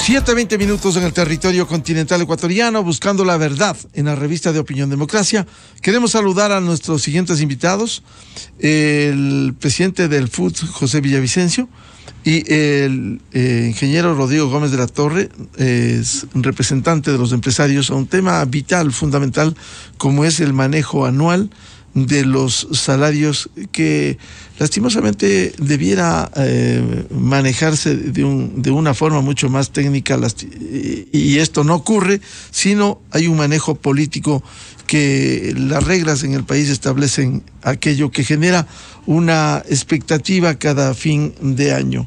7:20 en el territorio continental ecuatoriano, buscando la verdad en la revista de Opinión Democracia. Queremos saludar a nuestros siguientes invitados: el presidente del FUT, José Villavicencio, y el ingeniero Rodrigo Gómez de la Torre, es representante de los empresarios a un tema vital, fundamental, como es el manejo anual de los salarios, que lastimosamente debiera manejarse de una forma mucho más técnica, y esto no ocurre, sino hay un manejo político que las reglas en el país establecen aquello que genera una expectativa cada fin de año.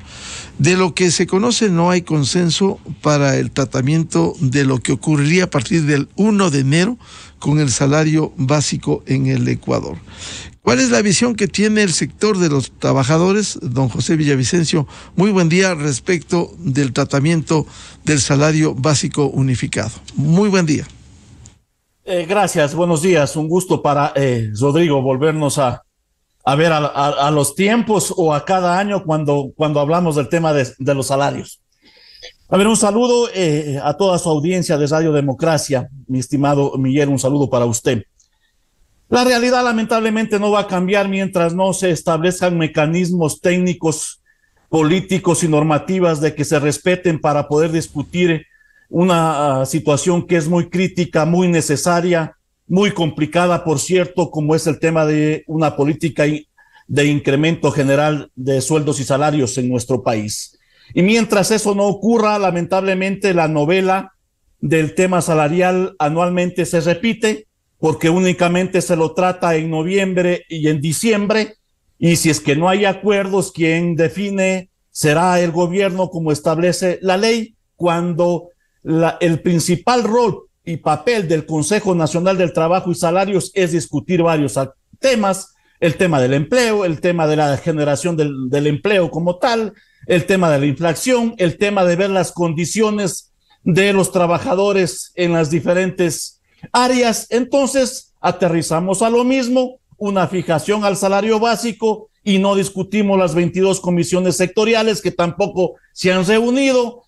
De lo que se conoce, no hay consenso para el tratamiento de lo que ocurriría a partir del 1 de enero con el salario básico en el Ecuador. ¿Cuál es la visión que tiene el sector de los trabajadores? Don José Villavicencio, muy buen día respecto del tratamiento del salario básico unificado. Muy buen día. Gracias, buenos días. Un gusto para Rodrigo volvernos a ver a los tiempos o a cada año cuando hablamos del tema de los salarios. A ver, un saludo a toda su audiencia de Radio Democracia. Mi estimado Miguel, un saludo para usted. La realidad lamentablemente no va a cambiar mientras no se establezcan mecanismos técnicos, políticos y normativas de que se respeten para poder discutir una situación que es muy crítica, muy necesaria, muy complicada, por cierto, como es el tema de una política de incremento general de sueldos y salarios en nuestro país. Y mientras eso no ocurra, lamentablemente la novela del tema salarial anualmente se repite, porque únicamente se lo trata en noviembre y en diciembre, y si es que no hay acuerdos, quien define será el gobierno, como establece la ley, cuando el principal rol y papel del Consejo Nacional del Trabajo y Salarios es discutir varios temas: el tema del empleo, el tema de la generación del empleo como tal, el tema de la inflación, el tema de ver las condiciones de los trabajadores en las diferentes áreas. Entonces, aterrizamos a lo mismo, una fijación al salario básico, y no discutimos las 22 comisiones sectoriales que tampoco se han reunido.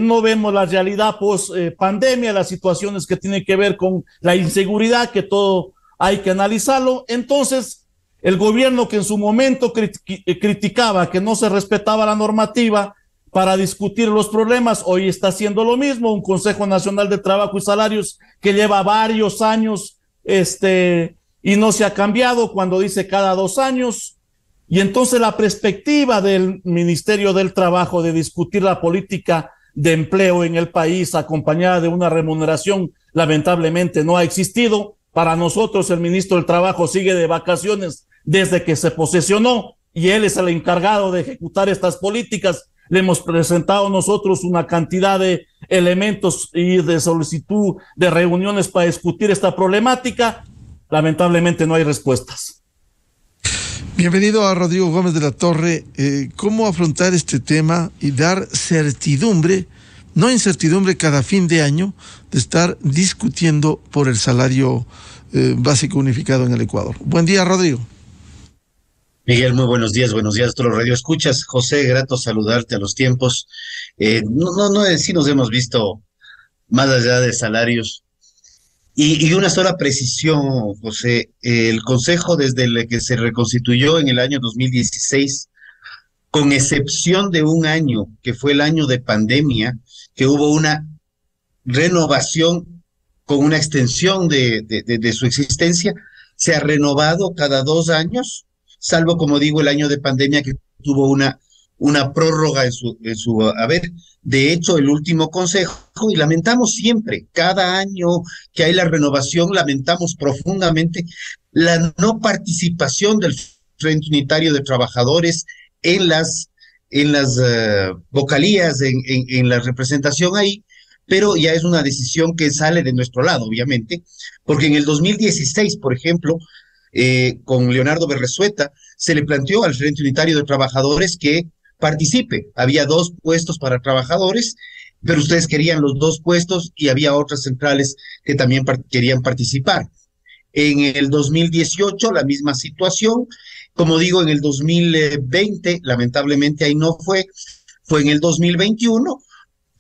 No vemos la realidad post pandemia, las situaciones que tienen que ver con la inseguridad, que todo hay que analizarlo. Entonces, el gobierno, que en su momento criticaba que no se respetaba la normativa para discutir los problemas, hoy está haciendo lo mismo. Un Consejo Nacional de Trabajo y Salarios que lleva varios años y no se ha cambiado, cuando dice cada 2 años. Y entonces la perspectiva del Ministerio del Trabajo de discutir la política de empleo en el país acompañada de una remuneración lamentablemente no ha existido. Para nosotros el ministro del Trabajo sigue de vacaciones desde que se posesionó, y él es el encargado de ejecutar estas políticas. Le hemos presentado nosotros una cantidad de elementos y de solicitud de reuniones para discutir esta problemática. Lamentablemente no hay respuestas. Bienvenido a Rodrigo Gómez de la Torre. ¿Cómo afrontar este tema y dar certidumbre, no incertidumbre, cada fin de año de estar discutiendo por el salario básico unificado en el Ecuador? Buen día, Rodrigo. Miguel, muy buenos días a todos los radioescuchas. José, grato saludarte a los tiempos. Sí nos hemos visto más allá de salarios. Y una sola precisión, José: el Consejo, desde el que se reconstituyó en el año 2016, con excepción de un año, que fue el año de pandemia, que hubo una renovación con una extensión de su existencia, se ha renovado cada 2 años, salvo, como digo, el año de pandemia, que tuvo una prórroga en su haber. De hecho, el último consejo, y lamentamos siempre, cada año que hay la renovación, lamentamos profundamente la no participación del Frente Unitario de Trabajadores en las vocalías, en la representación ahí, pero ya es una decisión que sale de nuestro lado, obviamente, porque en el 2016, por ejemplo, con Leonardo Berresueta, se le planteó al Frente Unitario de Trabajadores que participe. Había 2 puestos para trabajadores, pero ustedes querían los 2 puestos, y había otras centrales que también querían participar. En el 2018, la misma situación. Como digo, en el 2020, lamentablemente ahí no fue en el 2021,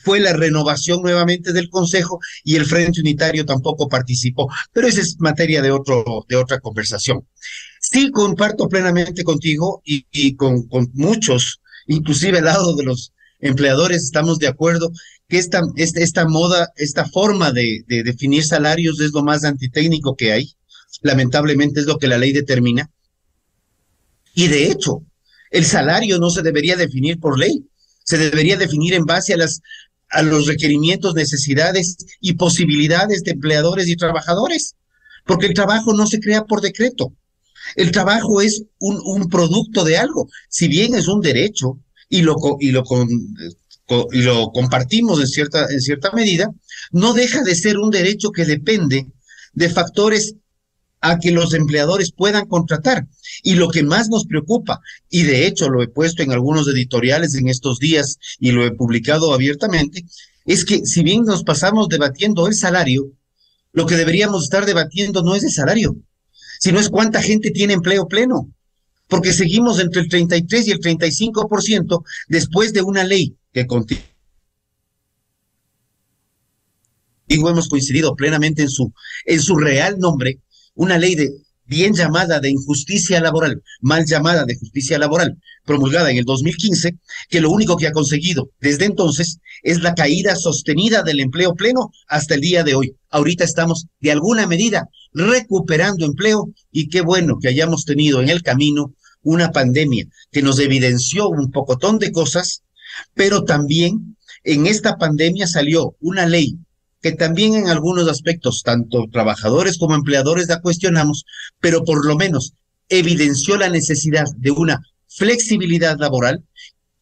fue la renovación nuevamente del Consejo y el Frente Unitario tampoco participó, pero esa es materia de otra conversación. Sí, comparto plenamente contigo y con muchos, inclusive al lado de los empleadores, estamos de acuerdo que esta moda, esta forma de definir salarios es lo más antitécnico que hay. Lamentablemente es lo que la ley determina. Y de hecho, el salario no se debería definir por ley, se debería definir en base a los requerimientos, necesidades y posibilidades de empleadores y trabajadores, porque el trabajo no se crea por decreto. El trabajo es un producto de algo, si bien es un derecho y lo compartimos en cierta medida, no deja de ser un derecho que depende de factores a que los empleadores puedan contratar. Y lo que más nos preocupa, y de hecho lo he puesto en algunos editoriales en estos días y lo he publicado abiertamente, es que si bien nos pasamos debatiendo el salario, lo que deberíamos estar debatiendo no es el salario, sino es cuánta gente tiene empleo pleno, porque seguimos entre el 33 y el 35% después de una ley que contigo hemos coincidido plenamente en su real nombre, una ley bien llamada de injusticia laboral, mal llamada de justicia laboral, promulgada en el 2015, que lo único que ha conseguido desde entonces es la caída sostenida del empleo pleno hasta el día de hoy. Ahorita estamos de alguna medida recuperando empleo y qué bueno que hayamos tenido en el camino una pandemia que nos evidenció un pocotón de cosas, pero también en esta pandemia salió una ley que también en algunos aspectos, tanto trabajadores como empleadores la cuestionamos, pero por lo menos evidenció la necesidad de una flexibilidad laboral.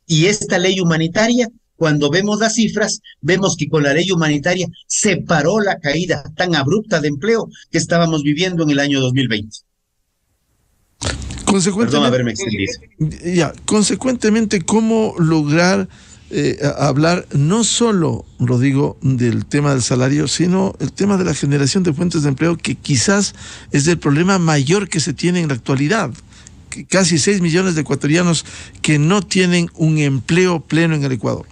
Y esta ley humanitaria, cuando vemos las cifras, vemos que con la ley humanitaria se paró la caída tan abrupta de empleo que estábamos viviendo en el año 2020. Perdón haberme extendido. Consecuentemente, ¿cómo lograr hablar no solo, Rodrigo, del tema del salario, sino el tema de la generación de fuentes de empleo, que quizás es el problema mayor que se tiene en la actualidad? Casi 6 millones de ecuatorianos que no tienen un empleo pleno en el Ecuador.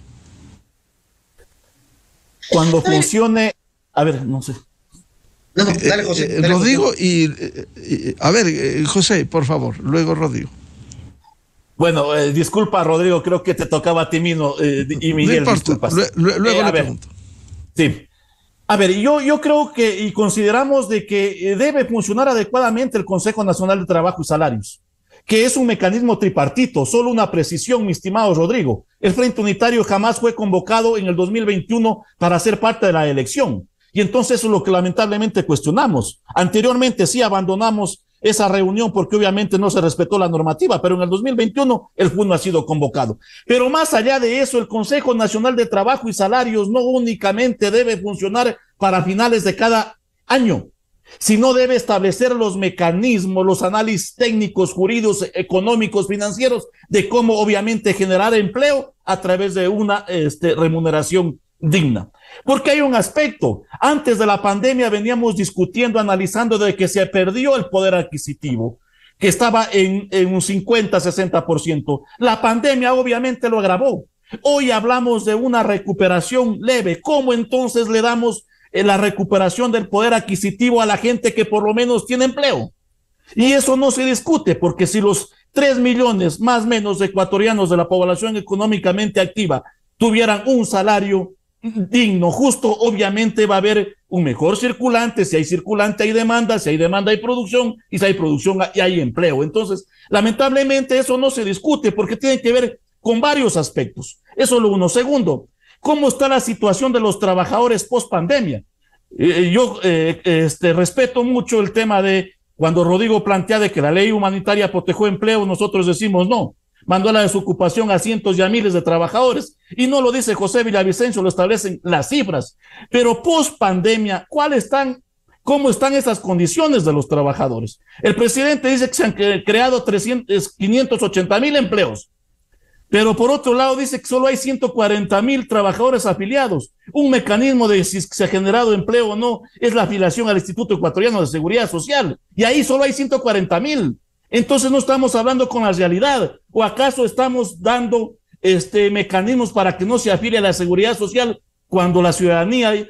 Cuando funcione, a ver, no sé. No, dale, José. Dale, Rodrigo José. A ver, José, por favor, luego Rodrigo. Bueno, disculpa, Rodrigo, creo que te tocaba a ti mismo, y Miguel, no disculpas. Luego le pregunto. Sí. A ver, yo creo que, y consideramos de que debe funcionar adecuadamente el Consejo Nacional de Trabajo y Salarios, que es un mecanismo tripartito. Solo una precisión, mi estimado Rodrigo. El Frente Unitario jamás fue convocado en el 2021 para ser parte de la elección. Y entonces eso es lo que lamentablemente cuestionamos. Anteriormente sí abandonamos esa reunión porque obviamente no se respetó la normativa, pero en el 2021 el FUN no ha sido convocado. Pero más allá de eso, el Consejo Nacional de Trabajo y Salarios no únicamente debe funcionar para finales de cada año, sino debe establecer los mecanismos, los análisis técnicos, jurídicos, económicos, financieros, de cómo obviamente generar empleo a través de una remuneración digna. Porque hay un aspecto, antes de la pandemia veníamos discutiendo, analizando de que se perdió el poder adquisitivo, que estaba en un 50-60%. La pandemia obviamente lo agravó. Hoy hablamos de una recuperación leve. ¿Cómo entonces le damos la recuperación del poder adquisitivo a la gente que por lo menos tiene empleo? Y eso no se discute, porque si los 3 millones más o menos de ecuatorianos de la población económicamente activa tuvieran un salario digno, justo, obviamente va a haber un mejor circulante. Si hay circulante hay demanda, si hay demanda hay producción, y si hay producción hay empleo. Entonces, lamentablemente eso no se discute porque tiene que ver con varios aspectos. Eso es lo uno. Segundo, ¿cómo está la situación de los trabajadores post pandemia? Yo respeto mucho el tema de cuando Rodrigo plantea de que la ley humanitaria protegió empleo, nosotros decimos no. Mandó a la desocupación a cientos y a miles de trabajadores. Y no lo dice José Villavicencio, lo establecen las cifras. Pero post pandemia, ¿cómo están esas condiciones de los trabajadores? El presidente dice que se han creado 580,000 empleos. Pero por otro lado dice que solo hay 140,000 trabajadores afiliados. Un mecanismo de si se ha generado empleo o no es la afiliación al Instituto Ecuatoriano de Seguridad Social. Y ahí solo hay 140,000. Entonces no estamos hablando con la realidad. ¿O acaso estamos dando mecanismos para que no se afilie a la seguridad social cuando la ciudadanía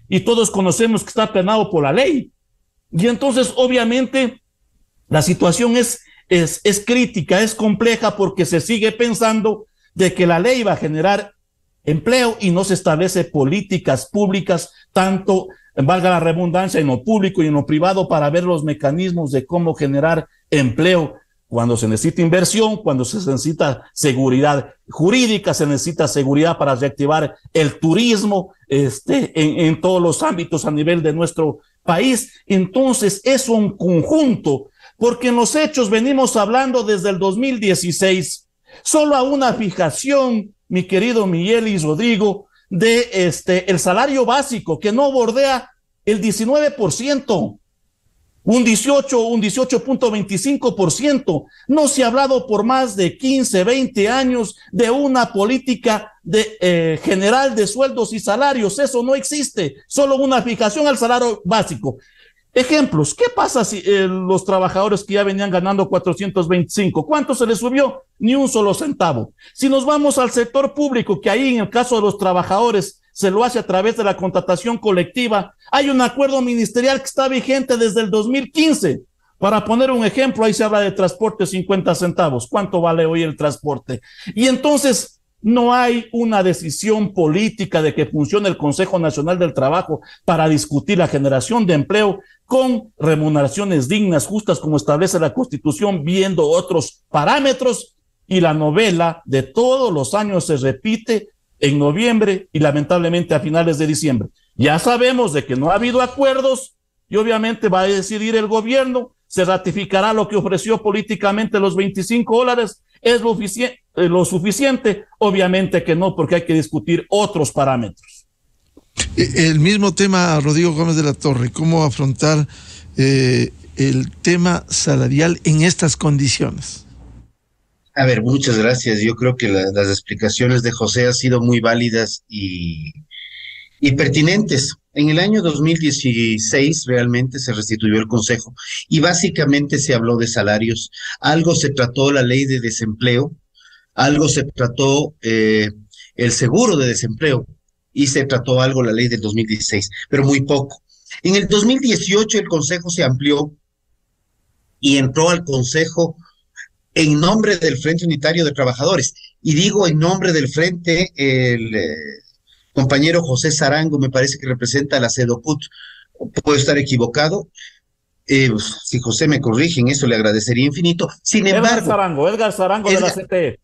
y todos conocemos que está penado por la ley. Y entonces, obviamente, la situación es crítica, es compleja, porque se sigue pensando de que la ley va a generar empleo y no se establece políticas públicas, tanto, valga la redundancia, en lo público y en lo privado, para ver los mecanismos de cómo generar empleo. Cuando se necesita inversión, cuando se necesita seguridad jurídica, se necesita seguridad para reactivar el turismo en todos los ámbitos a nivel de nuestro país. Entonces es un conjunto, porque en los hechos venimos hablando desde el 2016, solo a una fijación, mi querido Miguel y Rodrigo, de el salario básico, que no bordea el 19%. Un 18.25%. No se ha hablado por más de 15, 20 años de una política general de sueldos y salarios. Eso no existe. Solo una fijación al salario básico. Ejemplos. ¿Qué pasa si los trabajadores que ya venían ganando 425, cuánto se les subió? Ni un solo centavo. Si nos vamos al sector público, que ahí en el caso de los trabajadores se lo hace a través de la contratación colectiva, hay un acuerdo ministerial que está vigente desde el 2015. Para poner un ejemplo, ahí se habla de transporte 50 centavos. ¿Cuánto vale hoy el transporte? Y entonces no hay una decisión política de que funcione el Consejo Nacional del Trabajo para discutir la generación de empleo con remuneraciones dignas, justas, como establece la Constitución, viendo otros parámetros, y la novela de todos los años se repite en noviembre y lamentablemente a finales de diciembre. Ya sabemos de que no ha habido acuerdos y obviamente va a decidir el gobierno, se ratificará lo que ofreció políticamente, los $25, ¿es lo suficiente? Obviamente que no, porque hay que discutir otros parámetros. El mismo tema, Rodrigo Gómez de la Torre, ¿cómo afrontar el tema salarial en estas condiciones? A ver, muchas gracias. Yo creo que las explicaciones de José han sido muy válidas y pertinentes. En el año 2016 realmente se restituyó el Consejo y básicamente se habló de salarios. Algo se trató la ley de desempleo, algo se trató el seguro de desempleo y se trató algo la ley del 2016, pero muy poco. En el 2018 el Consejo se amplió y entró al Consejo en nombre del Frente Unitario de Trabajadores. Y digo en nombre del Frente, el compañero José Sarango me parece que representa a la CEDOCUT. Puedo estar equivocado. Si José me corrige en eso, le agradecería infinito. Sin embargo, Edgar Sarango de la CTE.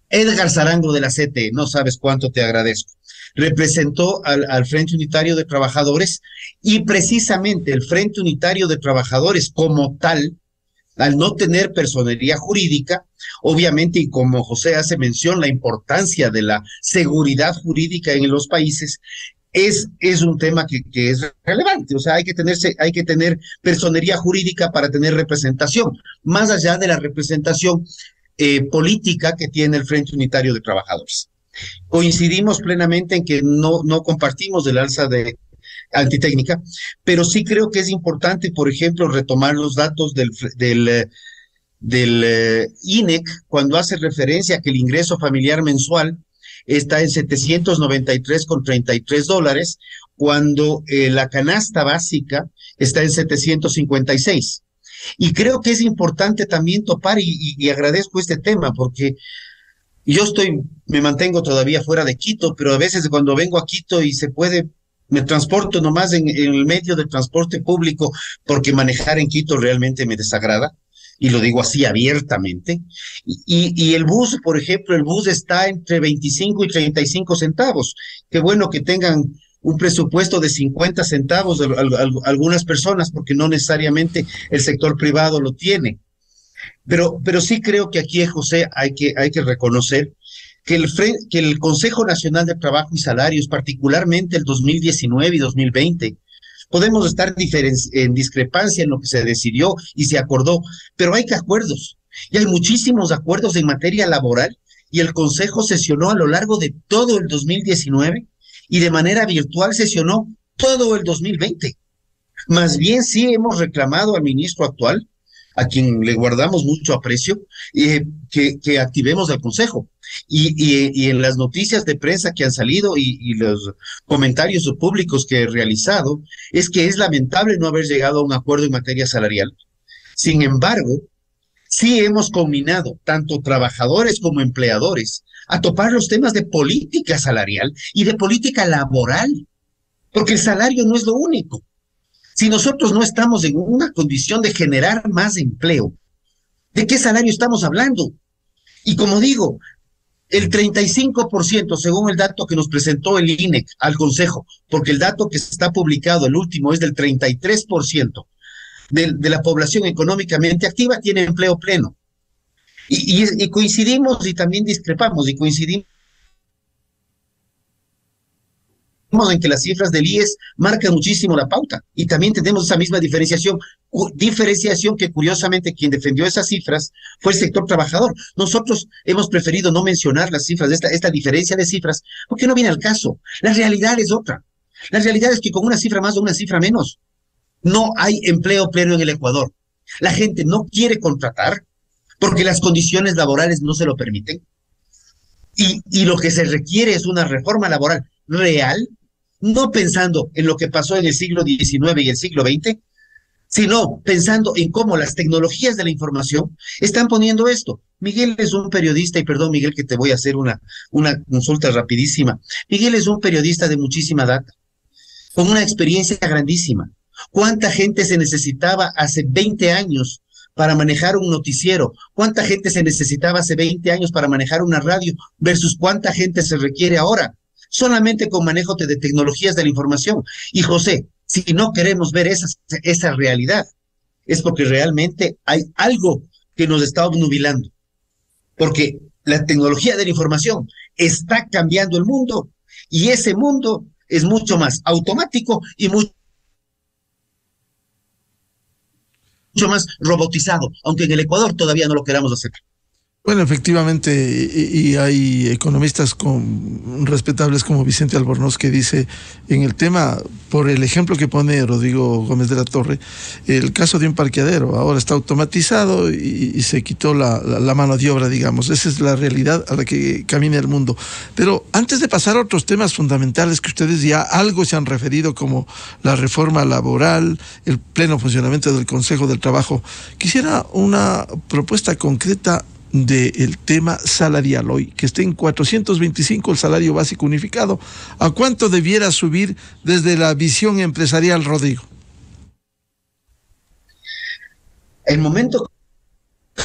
Edgar Sarango de la CTE, no sabes cuánto te agradezco. Representó al Frente Unitario de Trabajadores, y precisamente el Frente Unitario de Trabajadores como tal, al no tener personería jurídica, obviamente, y como José hace mención, la importancia de la seguridad jurídica en los países, es un tema que es relevante. O sea, hay que tener personería jurídica para tener representación, más allá de la representación política que tiene el Frente Unitario de Trabajadores. Coincidimos plenamente en que no compartimos el alza de antitécnica, pero sí creo que es importante, por ejemplo, retomar los datos del INEC, cuando hace referencia a que el ingreso familiar mensual está en $793.33, cuando la canasta básica está en 756. Y creo que es importante también topar, y agradezco este tema, porque yo me mantengo todavía fuera de Quito, pero a veces cuando vengo a Quito y se puede, me transporto nomás en el medio de transporte público, porque manejar en Quito realmente me desagrada, y lo digo así abiertamente. Y el bus, por ejemplo, el bus está entre 25 y 35 centavos. Qué bueno que tengan un presupuesto de 50 centavos algunas personas, porque no necesariamente el sector privado lo tiene. Pero sí creo que aquí, José, hay que reconocer que el Consejo Nacional de Trabajo y Salarios, particularmente el 2019 y 2020, podemos estar en discrepancia en lo que se decidió y se acordó, pero hay acuerdos, y hay muchísimos acuerdos en materia laboral, y el Consejo sesionó a lo largo de todo el 2019 y de manera virtual sesionó todo el 2020. Más bien sí hemos reclamado al ministro actual, a quien le guardamos mucho aprecio, que activemos el Consejo. Y en las noticias de prensa que han salido y los comentarios públicos que he realizado, es que es lamentable no haber llegado a un acuerdo en materia salarial. Sin embargo, sí hemos combinado, tanto trabajadores como empleadores, a topar los temas de política salarial y de política laboral, porque el salario no es lo único. Si nosotros no estamos en una condición de generar más empleo, ¿de qué salario estamos hablando? Y como digo, el 35%, según el dato que nos presentó el INEC al Consejo, porque el dato que está publicado, el último, es del 33% de la población económicamente activa tiene empleo pleno. Y coincidimos y también discrepamos y coincidimos en que las cifras del IES marcan muchísimo la pauta y también tenemos esa misma diferenciación que curiosamente quien defendió esas cifras fue el sector trabajador. Nosotros hemos preferido no mencionar las cifras, esta diferencia de cifras, porque no viene al caso. La realidad es otra. La realidad es que con una cifra más o una cifra menos, no hay empleo pleno en el Ecuador. La gente no quiere contratar porque las condiciones laborales no se lo permiten. Y lo que se requiere es una reforma laboral real, no pensando en lo que pasó en el siglo XIX y el siglo XX, sino pensando en cómo las tecnologías de la información están poniendo esto. Miguel es un periodista, y perdón, Miguel, que te voy a hacer una consulta rapidísima. Miguel es un periodista de muchísima data, con una experiencia grandísima. ¿Cuánta gente se necesitaba hace 20 años para manejar un noticiero? ¿Cuánta gente se necesitaba hace 20 años para manejar una radio versus cuánta gente se requiere ahora? Solamente con manejo de tecnologías de la información. Y José, si no queremos ver esa realidad, es porque realmente hay algo que nos está obnubilando. Porque la tecnología de la información está cambiando el mundo y ese mundo es mucho más automático y mucho más robotizado, aunque en el Ecuador todavía no lo queramos hacer. Bueno, efectivamente, y hay economistas respetables como Vicente Albornoz que dice en el tema, por el ejemplo que pone Rodrigo Gómez de la Torre, el caso de un parqueadero, ahora está automatizado y se quitó la mano de obra, digamos. Esa es la realidad a la que camina el mundo. Pero antes de pasar a otros temas fundamentales que ustedes ya algo se han referido, como la reforma laboral, el pleno funcionamiento del Consejo del Trabajo, quisiera una propuesta concreta del tema salarial hoy, que esté en 425 el salario básico unificado. ¿A cuánto debiera subir desde la visión empresarial, Rodrigo? El momento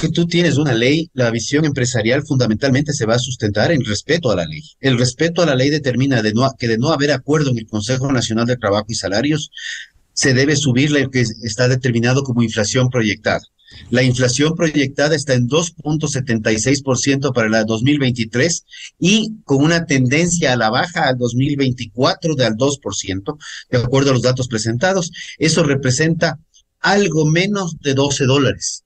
que tú tienes una ley, la visión empresarial fundamentalmente se va a sustentar en respeto a la ley. El respeto a la ley determina que de no haber acuerdo en el Consejo Nacional de Trabajo y Salarios, se debe subir lo que está determinado como inflación proyectada. La inflación proyectada está en 2.76% para el 2023 y con una tendencia a la baja al 2024 al 2%, de acuerdo a los datos presentados. Eso representa algo menos de $12.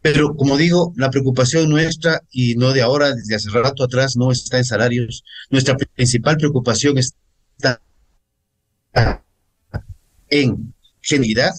Pero como digo, la preocupación nuestra, y no de ahora, desde hace rato atrás, no está en salarios. Nuestra principal preocupación está en generalidad,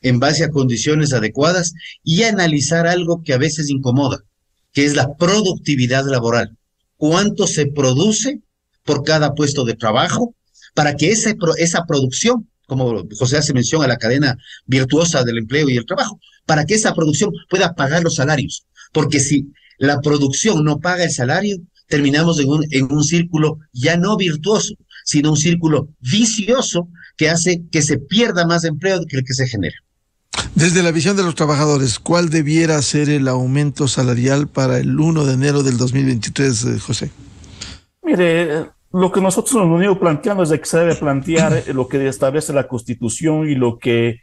en base a condiciones adecuadas y analizar algo que a veces incomoda, que es la productividad laboral. ¿Cuánto se produce por cada puesto de trabajo para que esa producción, como José hace mención a la cadena virtuosa del empleo y el trabajo, para que esa producción pueda pagar los salarios? Porque si la producción no paga el salario, terminamos en un círculo ya no virtuoso, sino un círculo vicioso que hace que se pierda más empleo que el que se genera. Desde la visión de los trabajadores, ¿cuál debiera ser el aumento salarial para el 1 de enero del 2023, José? Mire, lo que nosotros nos hemos venido planteando es de que se debe plantear lo que establece la Constitución y lo que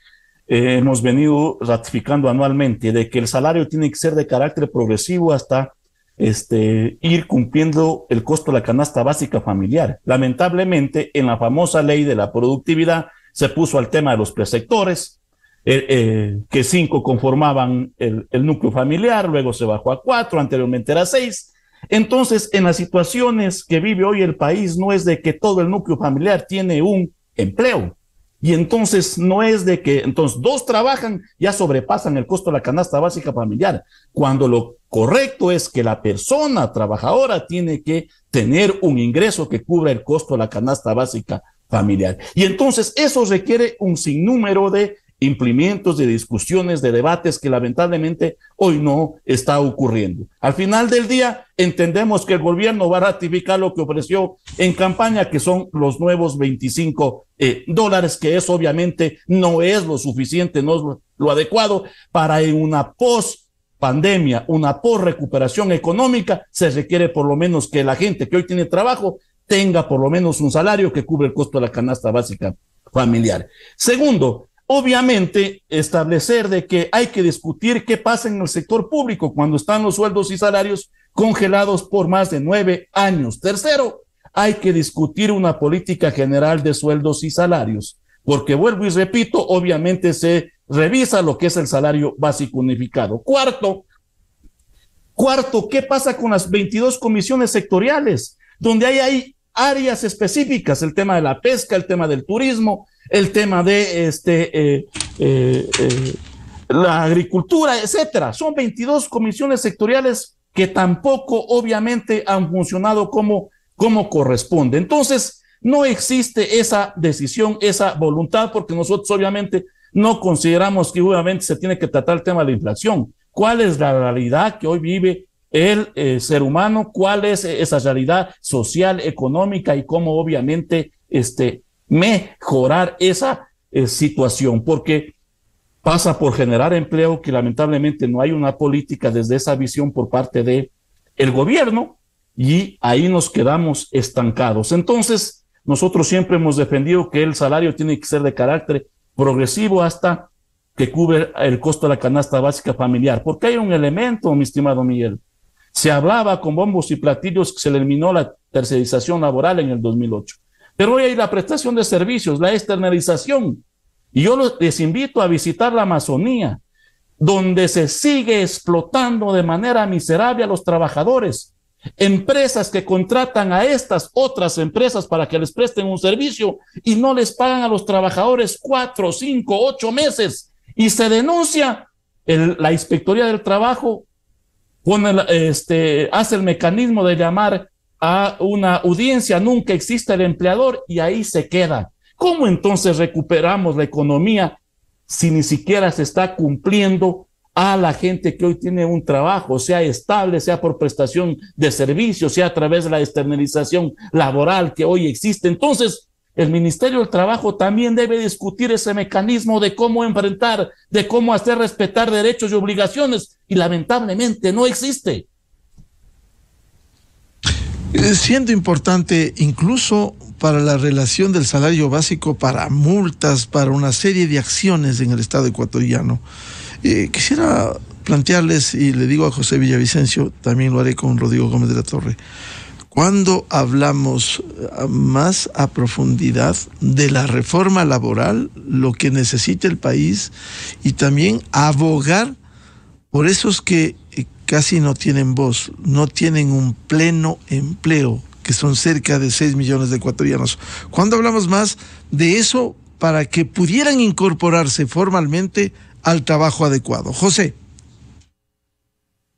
hemos venido ratificando anualmente, de que el salario tiene que ser de carácter progresivo hasta ir cumpliendo el costo de la canasta básica familiar. Lamentablemente, en la famosa ley de la productividad se puso al tema de los presectores, que 5 conformaban el núcleo familiar, luego se bajó a 4, anteriormente era 6. Entonces, en las situaciones que vive hoy el país, no es de que todo el núcleo familiar tiene un empleo. Y entonces no es de que 2 trabajan, ya sobrepasan el costo de la canasta básica familiar, cuando correcto es que la persona trabajadora tiene que tener un ingreso que cubra el costo de la canasta básica familiar. Y entonces eso requiere un sinnúmero de implementos, de discusiones, de debates que lamentablemente hoy no está ocurriendo. Al final del día entendemos que el gobierno va a ratificar lo que ofreció en campaña, que son los nuevos $25, que eso obviamente no es lo suficiente, no es lo adecuado para en una post-pandemia, una post-recuperación económica, se requiere por lo menos que la gente que hoy tiene trabajo tenga por lo menos un salario que cubre el costo de la canasta básica familiar. Segundo, obviamente, establecer de que hay que discutir qué pasa en el sector público cuando están los sueldos y salarios congelados por más de 9 años. Tercero, hay que discutir una política general de sueldos y salarios, porque vuelvo y repito, obviamente se revisa lo que es el salario básico unificado. Cuarto, ¿qué pasa con las 22 comisiones sectoriales? Donde hay áreas específicas, el tema de la pesca, el tema del turismo, el tema de la agricultura, etcétera. Son 22 comisiones sectoriales que tampoco obviamente han funcionado como corresponde. Entonces, no existe esa decisión, esa voluntad, porque nosotros obviamente no consideramos que obviamente se tiene que tratar el tema de la inflación. ¿Cuál es la realidad que hoy vive el ser humano? ¿Cuál es esa realidad social, económica y cómo obviamente mejorar esa situación? Porque pasa por generar empleo, que lamentablemente no hay una política desde esa visión por parte de el gobierno, y ahí nos quedamos estancados. Entonces, nosotros siempre hemos defendido que el salario tiene que ser de carácter progresivo hasta que cubre el costo de la canasta básica familiar, porque hay un elemento, mi estimado Miguel. Se hablaba con bombos y platillos que se eliminó la tercerización laboral en el 2008. Pero hoy hay la prestación de servicios, la externalización. Y yo les invito a visitar la Amazonía, donde se sigue explotando de manera miserable a los trabajadores. Empresas que contratan a estas otras empresas para que les presten un servicio y no les pagan a los trabajadores 4, 5, 8 meses. Y se denuncia, la Inspectoría del Trabajo hace el mecanismo de llamar a una audiencia, nunca existe el empleador y ahí se queda. ¿Cómo entonces recuperamos la economía si ni siquiera se está cumpliendo a la gente que hoy tiene un trabajo, sea estable, sea por prestación de servicios, sea a través de la externalización laboral que hoy existe? Entonces, el Ministerio del Trabajo también debe discutir ese mecanismo de cómo enfrentar, de cómo hacer respetar derechos y obligaciones, y lamentablemente no existe. Siendo importante incluso para la relación del salario básico, para multas, para una serie de acciones en el Estado ecuatoriano. Quisiera plantearles, y le digo a José Villavicencio, también lo haré con Rodrigo Gómez de la Torre, cuando hablamos más a profundidad de la reforma laboral, lo que necesita el país, y también abogar por esos que casi no tienen voz, no tienen un pleno empleo, que son cerca de 6 millones de ecuatorianos. Cuando hablamos más de eso para que pudieran incorporarse formalmente al trabajo adecuado. José.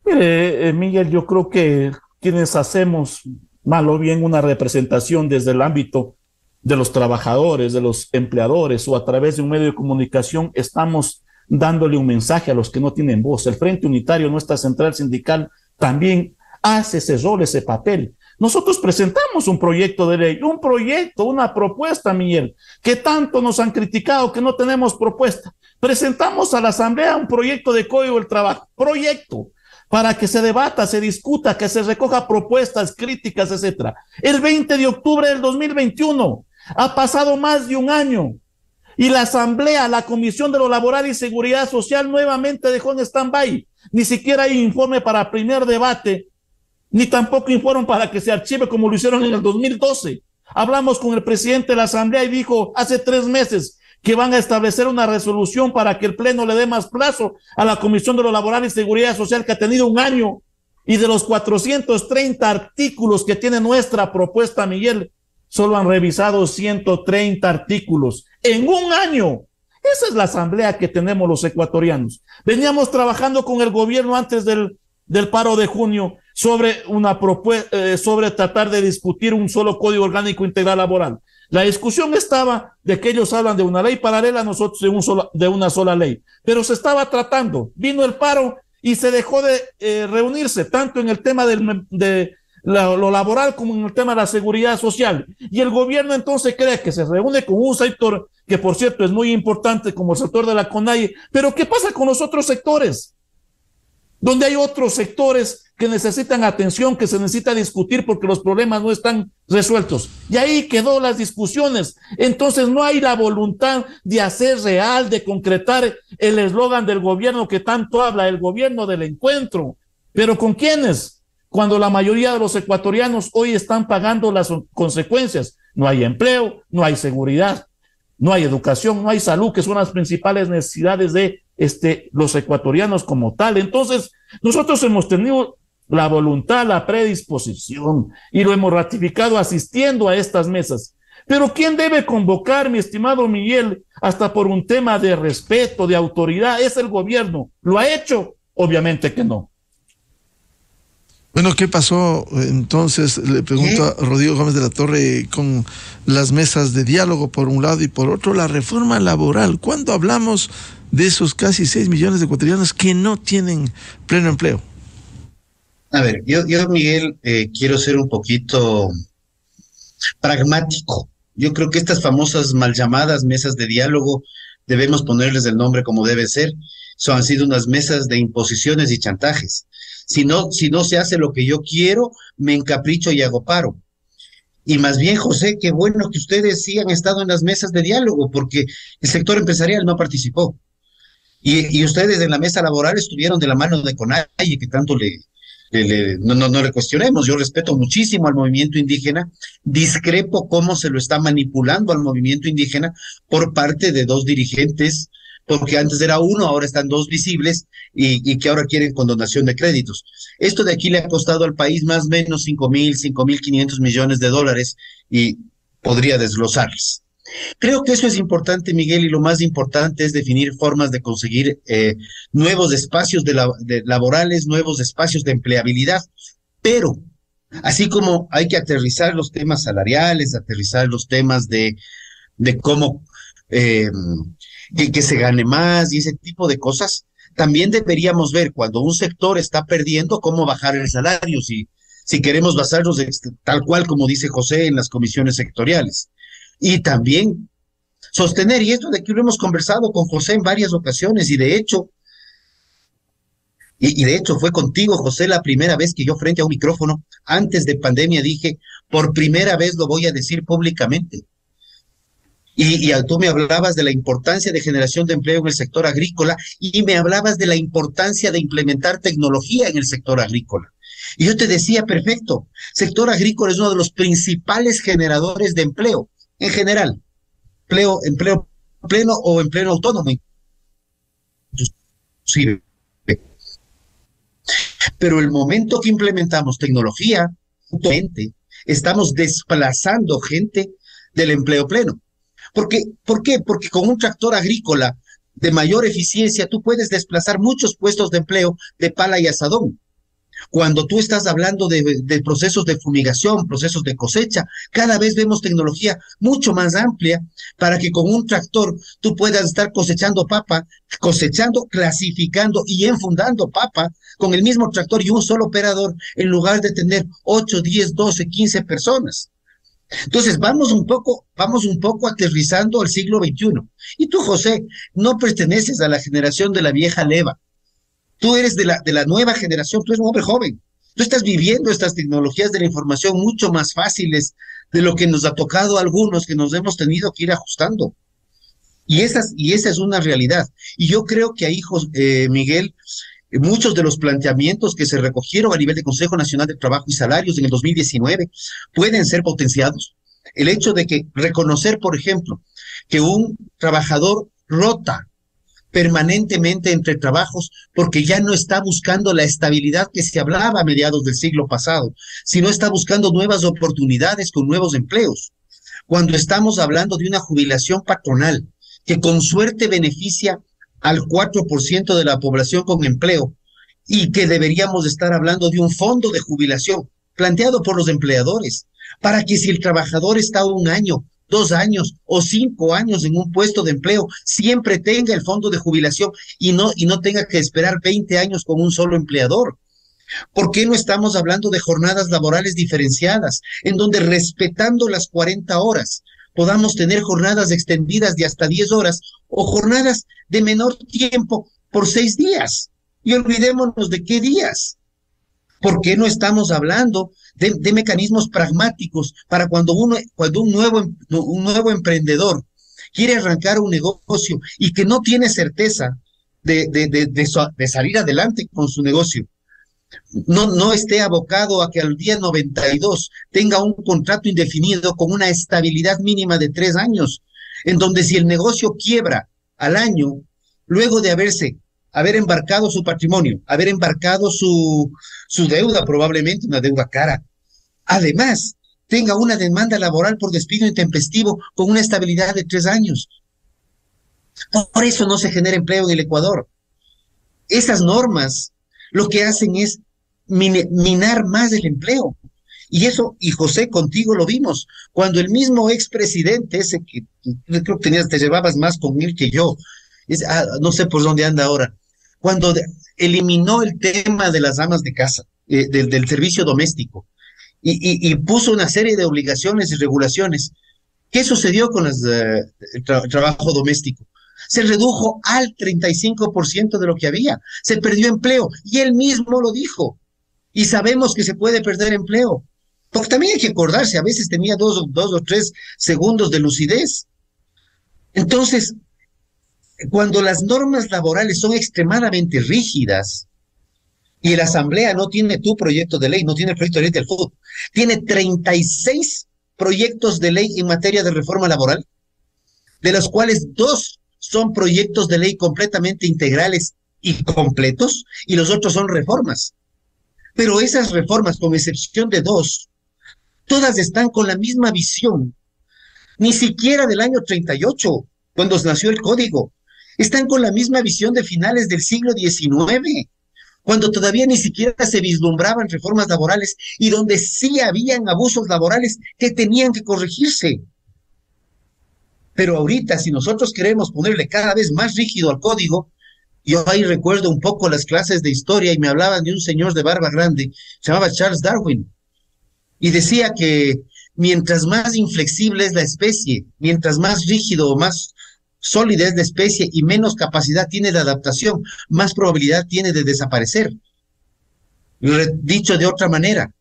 Mire, Miguel, yo creo que quienes hacemos mal o bien una representación desde el ámbito de los trabajadores, de los empleadores o a través de un medio de comunicación, estamos dándole un mensaje a los que no tienen voz. El Frente Unitario, nuestra central sindical, también hace ese rol, ese papel. Nosotros presentamos un proyecto de ley, una propuesta, Miguel, que tanto nos han criticado que no tenemos propuesta. Presentamos a la Asamblea un proyecto de Código del Trabajo, para que se debata, se discuta, que se recoja propuestas, críticas, etcétera. El 20 de octubre del 2021, ha pasado más de un año, y la Asamblea, la Comisión de lo Laboral y Seguridad Social nuevamente dejó en stand-by. Ni siquiera hay informe para primer debate, ni tampoco informe para que se archive como lo hicieron en el 2012. Hablamos con el presidente de la Asamblea y dijo hace 3 meses que van a establecer una resolución para que el Pleno le dé más plazo a la Comisión de lo Laboral y Seguridad Social, que ha tenido un año, y de los 430 artículos que tiene nuestra propuesta, Miguel, solo han revisado 130 artículos en un año. Esa es la Asamblea que tenemos los ecuatorianos. Veníamos trabajando con el gobierno antes del del paro de junio sobre una propuesta, sobre tratar de discutir un solo código orgánico integral laboral. La discusión estaba de que ellos hablan de una ley paralela, nosotros de una sola ley, pero se estaba tratando, vino el paro y se dejó de reunirse, tanto en el tema de lo laboral como en el tema de la seguridad social. Y el gobierno entonces cree que se reúne con un sector que, por cierto, es muy importante, como el sector de la CONAIE, pero ¿qué pasa con los otros sectores? Donde hay otros sectores que necesitan atención, que se necesita discutir porque los problemas no están resueltos. Y ahí quedó las discusiones. Entonces no hay la voluntad de hacer real, de concretar el eslogan del gobierno que tanto habla, el gobierno del encuentro. ¿Pero con quiénes? Cuando la mayoría de los ecuatorianos hoy están pagando las consecuencias. No hay empleo, no hay seguridad, no hay educación, no hay salud, que son las principales necesidades de los ecuatorianos como tal. Entonces, nosotros hemos tenido la voluntad, la predisposición, y lo hemos ratificado asistiendo a estas mesas. Pero ¿quién debe convocar, mi estimado Miguel, hasta por un tema de respeto, de autoridad? ¿Es el gobierno? ¿Lo ha hecho? Obviamente que no. Bueno, ¿qué pasó entonces? Le pregunto a Rodrigo Gómez de la Torre con las mesas de diálogo por un lado y por otro la reforma laboral. ¿Cuándo hablamos de esos casi 6 millones de ecuatorianos que no tienen pleno empleo? A ver, yo Miguel, quiero ser un poquito pragmático. Yo creo que estas famosas mal llamadas mesas de diálogo debemos ponerles el nombre como debe ser. Han sido unas mesas de imposiciones y chantajes. Si no se hace lo que yo quiero, me encapricho y hago paro. Y más bien, José, qué bueno que ustedes sí han estado en las mesas de diálogo, porque el sector empresarial no participó. Y ustedes en la mesa laboral estuvieron de la mano de CONAIE, que tanto no le cuestionemos. Yo respeto muchísimo al movimiento indígena, discrepo cómo se lo está manipulando al movimiento indígena por parte de dos dirigentes, porque antes era uno, ahora están dos visibles y que ahora quieren condonación de créditos. Esto de aquí le ha costado al país más o menos 5.500 millones de dólares y podría desglosarles. Creo que eso es importante, Miguel, y lo más importante es definir formas de conseguir nuevos espacios laborales, nuevos espacios de empleabilidad, pero así como hay que aterrizar los temas salariales, aterrizar los temas de cómo que se gane más y ese tipo de cosas, también deberíamos ver cuando un sector está perdiendo cómo bajar el salario, si queremos basarnos tal cual como dice José en las comisiones sectoriales. Y también sostener, y esto de aquí lo hemos conversado con José en varias ocasiones, y de hecho fue contigo, José, la primera vez que yo frente a un micrófono, antes de pandemia, dije, por primera vez lo voy a decir públicamente. Y tú me hablabas de la importancia de generación de empleo en el sector agrícola y me hablabas de la importancia de implementar tecnología en el sector agrícola. Y yo te decía, perfecto, sector agrícola es uno de los principales generadores de empleo en general, empleo pleno o empleo autónomo. Sí. Pero el momento que implementamos tecnología, estamos desplazando gente del empleo pleno. ¿Por qué? Porque con un tractor agrícola de mayor eficiencia tú puedes desplazar muchos puestos de empleo de pala y asadón. Cuando tú estás hablando de procesos de fumigación, procesos de cosecha, cada vez vemos tecnología mucho más amplia para que con un tractor tú puedas estar cosechando papa, clasificando y enfundando papa con el mismo tractor y un solo operador en lugar de tener 8, 10, 12, 15 personas. Entonces vamos un poco aterrizando al siglo XXI. Y tú, José, no perteneces a la generación de la vieja leva. Tú eres de la nueva generación, tú eres un hombre joven. Tú estás viviendo estas tecnologías de la información mucho más fáciles de lo que nos ha tocado a algunos que nos hemos tenido que ir ajustando. Y esa es una realidad. Y yo creo que ahí, Miguel, muchos de los planteamientos que se recogieron a nivel de Consejo Nacional de Trabajo y Salarios en el 2019 pueden ser potenciados. El hecho de que reconocer, por ejemplo, que un trabajador rota permanentemente entre trabajos porque ya no está buscando la estabilidad que se hablaba a mediados del siglo pasado, sino está buscando nuevas oportunidades con nuevos empleos. Cuando estamos hablando de una jubilación patronal que con suerte beneficia al 4% de la población con empleo y que deberíamos estar hablando de un fondo de jubilación planteado por los empleadores, para que si el trabajador está 1 año, 2 años o 5 años en un puesto de empleo, siempre tenga el fondo de jubilación y no tenga que esperar 20 años con un solo empleador. ¿Por qué no estamos hablando de jornadas laborales diferenciadas, en donde respetando las 40 horas podamos tener jornadas extendidas de hasta 10 horas o jornadas de menor tiempo por 6 días? Y olvidémonos de qué días. ¿Por qué no estamos hablando de mecanismos pragmáticos para cuando un nuevo emprendedor quiere arrancar un negocio y que no tiene certeza de salir adelante con su negocio? No esté abocado a que al día 92 tenga un contrato indefinido con una estabilidad mínima de 3 años, en donde si el negocio quiebra al año, luego de haber embarcado su patrimonio, haber embarcado su deuda, probablemente una deuda cara, además tenga una demanda laboral por despido intempestivo con una estabilidad de 3 años. Por eso no se genera empleo en el Ecuador. Esas normas lo que hacen es minar más el empleo. Y eso, y José, contigo lo vimos, cuando el mismo expresidente, ese que creo que te llevabas más con él que yo, no sé por dónde anda ahora, cuando eliminó el tema de las amas de casa, del servicio doméstico, y puso una serie de obligaciones y regulaciones. ¿Qué sucedió con el trabajo doméstico? Se redujo al 35% de lo que había, se perdió empleo, y él mismo lo dijo, y sabemos que se puede perder empleo, porque también hay que acordarse, a veces tenía 2 o 3 segundos de lucidez. Entonces, cuando las normas laborales son extremadamente rígidas, y la Asamblea no tiene tu proyecto de ley, no tiene el proyecto de ley del FUT, tiene 36 proyectos de ley en materia de reforma laboral, de los cuales 2 son proyectos de ley completamente integrales y completos, y los otros son reformas. Pero esas reformas, con excepción de 2, todas están con la misma visión, ni siquiera del año 38, cuando nació el Código. Están con la misma visión de finales del siglo XIX, cuando todavía ni siquiera se vislumbraban reformas laborales y donde sí habían abusos laborales que tenían que corregirse. Pero ahorita, si nosotros queremos ponerle cada vez más rígido al código, yo ahí recuerdo un poco las clases de historia y me hablaban de un señor de barba grande, se llamaba Charles Darwin, y decía que mientras más inflexible es la especie, mientras más rígido o más sólida es la especie y menos capacidad tiene de adaptación, más probabilidad tiene de desaparecer. Dicho de otra manera,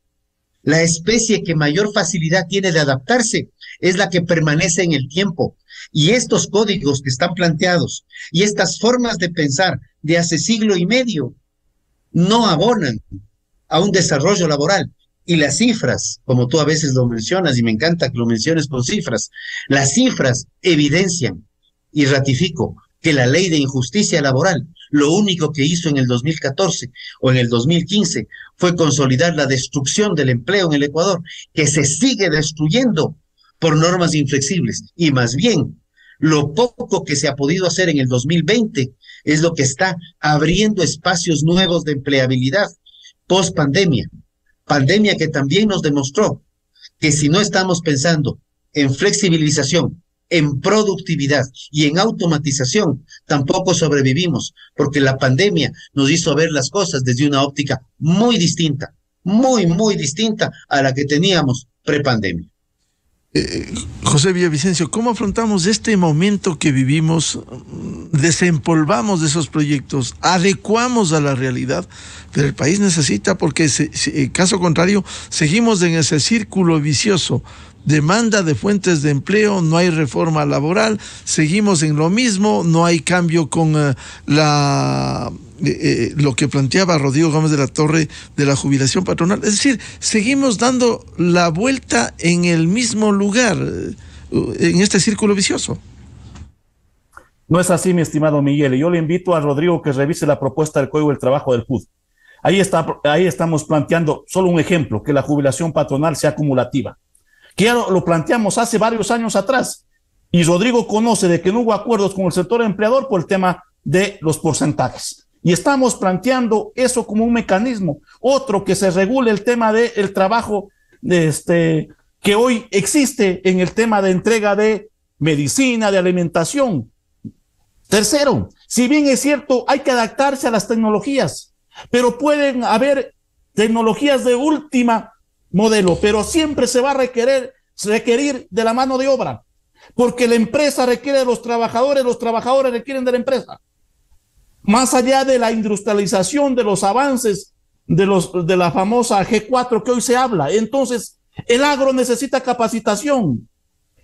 la especie que mayor facilidad tiene de adaptarse es la que permanece en el tiempo. Y estos códigos que están planteados y estas formas de pensar de hace siglo y medio no abonan a un desarrollo laboral. Y las cifras, como tú a veces lo mencionas, y me encanta que lo menciones con cifras, las cifras evidencian, y ratifico, que la ley de injusticia laboral, lo único que hizo en el 2014 o en el 2015 fue consolidar la destrucción del empleo en el Ecuador, que se sigue destruyendo por normas inflexibles, y más bien, lo poco que se ha podido hacer en el 2020 es lo que está abriendo espacios nuevos de empleabilidad post pandemia que también nos demostró que si no estamos pensando en flexibilización, en productividad y en automatización, tampoco sobrevivimos, porque la pandemia nos hizo ver las cosas desde una óptica muy distinta, muy distinta a la que teníamos prepandemia. José Villavicencio, ¿cómo afrontamos este momento que vivimos? Desempolvamos de esos proyectos, adecuamos a la realidad, pero el país necesita, porque caso contrario, seguimos en ese círculo vicioso. Demanda de fuentes de empleo, no hay reforma laboral, seguimos en lo mismo, no hay cambio con lo que planteaba Rodrigo Gómez de la Torre de la jubilación patronal. Es decir, seguimos dando la vuelta en el mismo lugar, en este círculo vicioso. No es así, mi estimado Miguel, y yo le invito a Rodrigo que revise la propuesta del Código del Trabajo del FUT. Ahí estamos planteando, solo un ejemplo, que la jubilación patronal sea acumulativa, que ya lo planteamos hace varios años atrás, y Rodrigo conoce de que no hubo acuerdos con el sector empleador por el tema de los porcentajes. Y estamos planteando eso como un mecanismo. Otro, que se regule el tema del trabajo que hoy existe en el tema de entrega de medicina, de alimentación. Tercero, si bien es cierto, hay que adaptarse a las tecnologías, pero pueden haber tecnologías de última modelo, pero siempre se va a requerir de la mano de obra, porque la empresa requiere de los trabajadores requieren de la empresa. Más allá de la industrialización, de los avances de la famosa G4 que hoy se habla, entonces el agro necesita capacitación,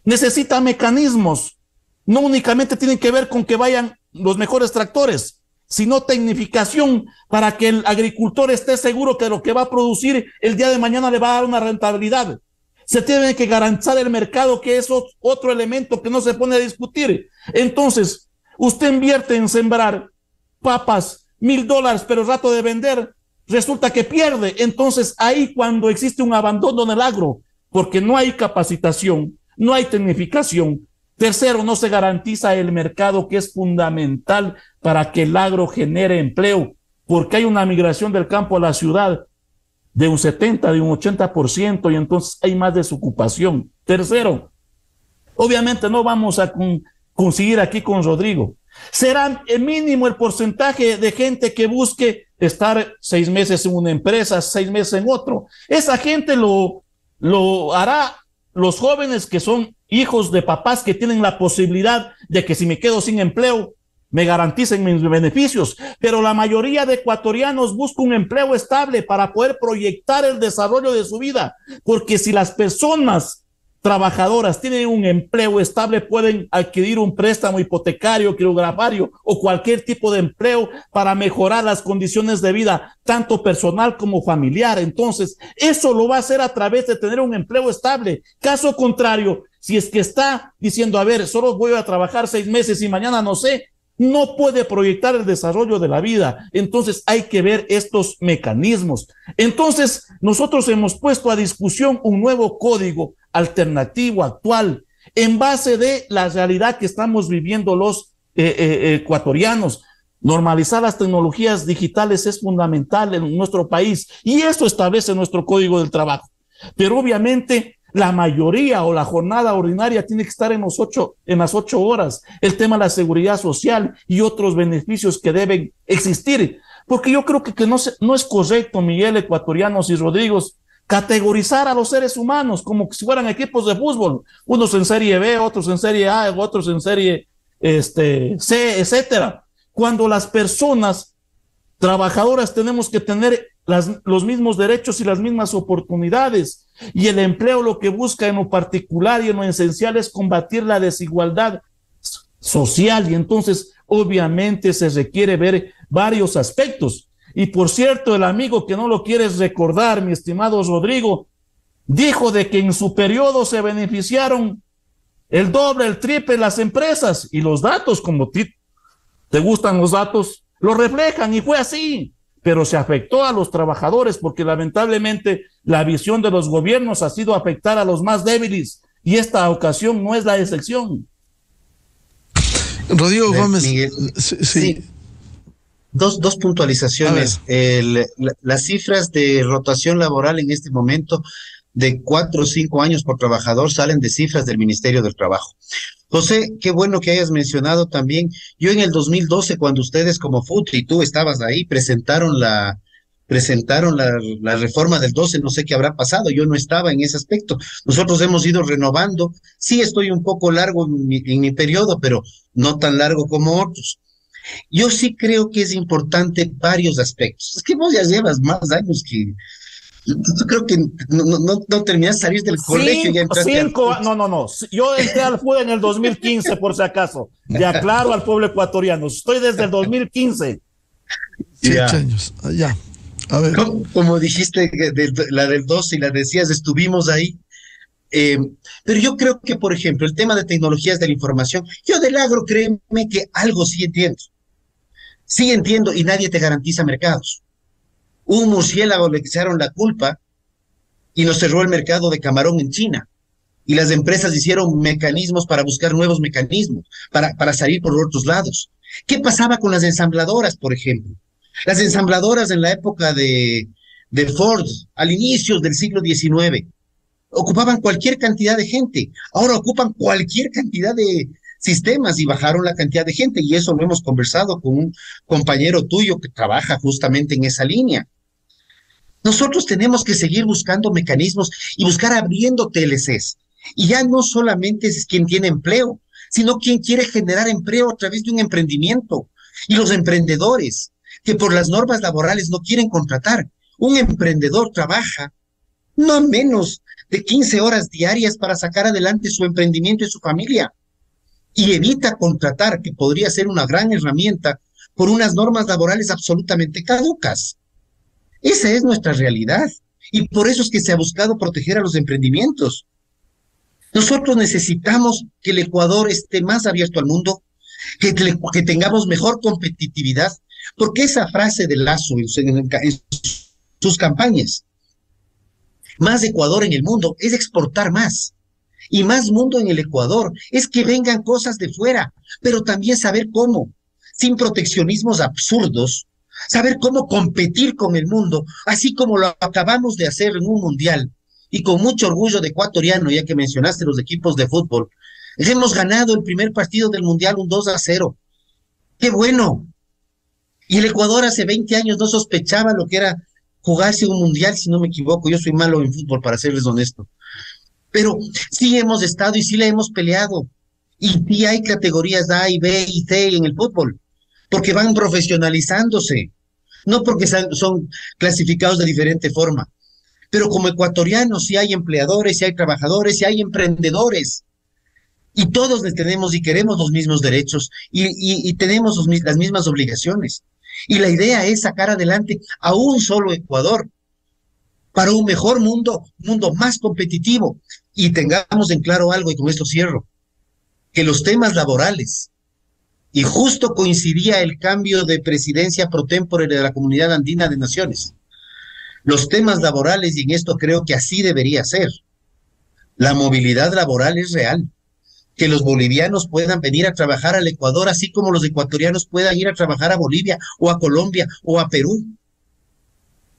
necesita mecanismos, no únicamente tienen que ver con que vayan los mejores tractores, sino tecnificación para que el agricultor esté seguro que lo que va a producir el día de mañana le va a dar una rentabilidad. Se tiene que garantizar el mercado, que es otro elemento que no se pone a discutir. Entonces, usted invierte en sembrar papas, $1,000, pero el rato de vender resulta que pierde. Entonces, ahí cuando existe un abandono en el agro, porque no hay capacitación, no hay tecnificación. Tercero, no se garantiza el mercado, que es fundamental para que el agro genere empleo, porque hay una migración del campo a la ciudad de un 70, de un 80%, y entonces hay más desocupación. Tercero, obviamente no vamos a conseguir aquí con Rodrigo. Será el mínimo el porcentaje de gente que busque estar 6 meses en una empresa, 6 meses en otro. Esa gente lo hará los jóvenes que son hijos de papás que tienen la posibilidad de que si me quedo sin empleo, me garanticen mis beneficios. Pero la mayoría de ecuatorianos busca un empleo estable para poder proyectar el desarrollo de su vida. Porque si las personas trabajadoras tienen un empleo estable, pueden adquirir un préstamo hipotecario, quirografario o cualquier tipo de empleo para mejorar las condiciones de vida, tanto personal como familiar. Entonces, eso lo va a hacer a través de tener un empleo estable. Caso contrario, si es que está diciendo, a ver, solo voy a trabajar 6 meses y mañana no sé, no puede proyectar el desarrollo de la vida. Entonces hay que ver estos mecanismos. Entonces nosotros hemos puesto a discusión un nuevo código alternativo, actual, en base de la realidad que estamos viviendo los ecuatorianos. Normalizar las tecnologías digitales es fundamental en nuestro país, y eso establece nuestro código del trabajo. Pero obviamente la mayoría o la jornada ordinaria tiene que estar en las 8 horas. El tema de la seguridad social y otros beneficios que deben existir. Porque yo creo que no es correcto, Miguel, ecuatorianos y Rodrigos, categorizar a los seres humanos como si fueran equipos de fútbol. Unos en serie B, otros en serie A, otros en serie C, etcétera. Cuando las personas trabajadoras tenemos que tener los mismos derechos y las mismas oportunidades. Y el empleo lo que busca en lo particular y en lo esencial es combatir la desigualdad social, y entonces obviamente se requiere ver varios aspectos. Y por cierto, el amigo que no lo quieres recordar, mi estimado Rodrigo, dijo de que en su periodo se beneficiaron el doble, el triple las empresas, y los datos, como te gustan los datos, lo reflejan, y fue así. Pero se afectó a los trabajadores porque lamentablemente la visión de los gobiernos ha sido afectar a los más débiles, y esta ocasión no es la excepción. Rodrigo Gómez, Miguel, sí. Dos puntualizaciones. Las cifras de rotación laboral en este momento de 4 o 5 años por trabajador salen de cifras del Ministerio del Trabajo. José, qué bueno que hayas mencionado también. Yo en el 2012, cuando ustedes como FUT y tú estabas ahí, presentaron la reforma del 12, no sé qué habrá pasado, yo no estaba en ese aspecto. Nosotros hemos ido renovando. Sí, estoy un poco largo en mi periodo, pero no tan largo como otros. Yo sí creo que es importante varios aspectos. Es que vos ya llevas más años que... Yo creo que no terminaste de salir del colegio y ya entraste No. Yo entré al FUT en el 2015, por si acaso. Le aclaro al pueblo ecuatoriano. Estoy desde el 2015. 7 años. Ya. A ver. Como dijiste, la del 12 y la decías, estuvimos ahí. Pero yo creo que, por ejemplo, el tema de tecnologías de la información, yo del agro, créeme que algo sí entiendo. Sí entiendo, y nadie te garantiza mercados. Un murciélago le echaron la culpa y nos cerró el mercado de camarón en China. Y las empresas hicieron mecanismos para buscar nuevos mecanismos, para salir por otros lados. ¿Qué pasaba con las ensambladoras, por ejemplo? Las ensambladoras en la época de Ford, al inicio del siglo XIX, ocupaban cualquier cantidad de gente. Ahora ocupan cualquier cantidad de sistemas y bajaron la cantidad de gente. Y eso lo hemos conversado con un compañero tuyo que trabaja justamente en esa línea. Nosotros tenemos que seguir buscando mecanismos y buscar abriendo TLCs. Y ya no solamente es quien tiene empleo, sino quien quiere generar empleo a través de un emprendimiento. Y los emprendedores, que por las normas laborales no quieren contratar. Un emprendedor trabaja no menos de 15 horas diarias para sacar adelante su emprendimiento y su familia. Y evita contratar, que podría ser una gran herramienta, por unas normas laborales absolutamente caducas. Esa es nuestra realidad. Y por eso es que se ha buscado proteger a los emprendimientos. Nosotros necesitamos que el Ecuador esté más abierto al mundo, que tengamos mejor competitividad, porque esa frase de Lazo en sus campañas, más Ecuador en el mundo, es exportar más. Y más mundo en el Ecuador es que vengan cosas de fuera, pero también saber cómo, sin proteccionismos absurdos, saber cómo competir con el mundo, así como lo acabamos de hacer en un mundial. Y con mucho orgullo de ecuatoriano, ya que mencionaste los equipos de fútbol, hemos ganado el primer partido del mundial un 2-0. ¡Qué bueno! Y el Ecuador hace 20 años no sospechaba lo que era jugarse un mundial, si no me equivoco. Yo soy malo en fútbol, para serles honesto. Pero sí hemos estado y sí la hemos peleado. Y sí hay categorías A y B y C en el fútbol, porque van profesionalizándose, no porque son clasificados de diferente forma. Pero como ecuatorianos sí hay empleadores, sí hay trabajadores, sí hay emprendedores. Y todos les tenemos y queremos los mismos derechos y tenemos las mismas obligaciones. Y la idea es sacar adelante a un solo Ecuador para un mejor mundo, un mundo más competitivo. Y tengamos en claro algo, y con esto cierro, que los temas laborales, y justo coincidía el cambio de presidencia pro tempore de la Comunidad Andina de Naciones, los temas laborales, y en esto creo que así debería ser, la movilidad laboral es real. Que los bolivianos puedan venir a trabajar al Ecuador, así como los ecuatorianos puedan ir a trabajar a Bolivia o a Colombia o a Perú.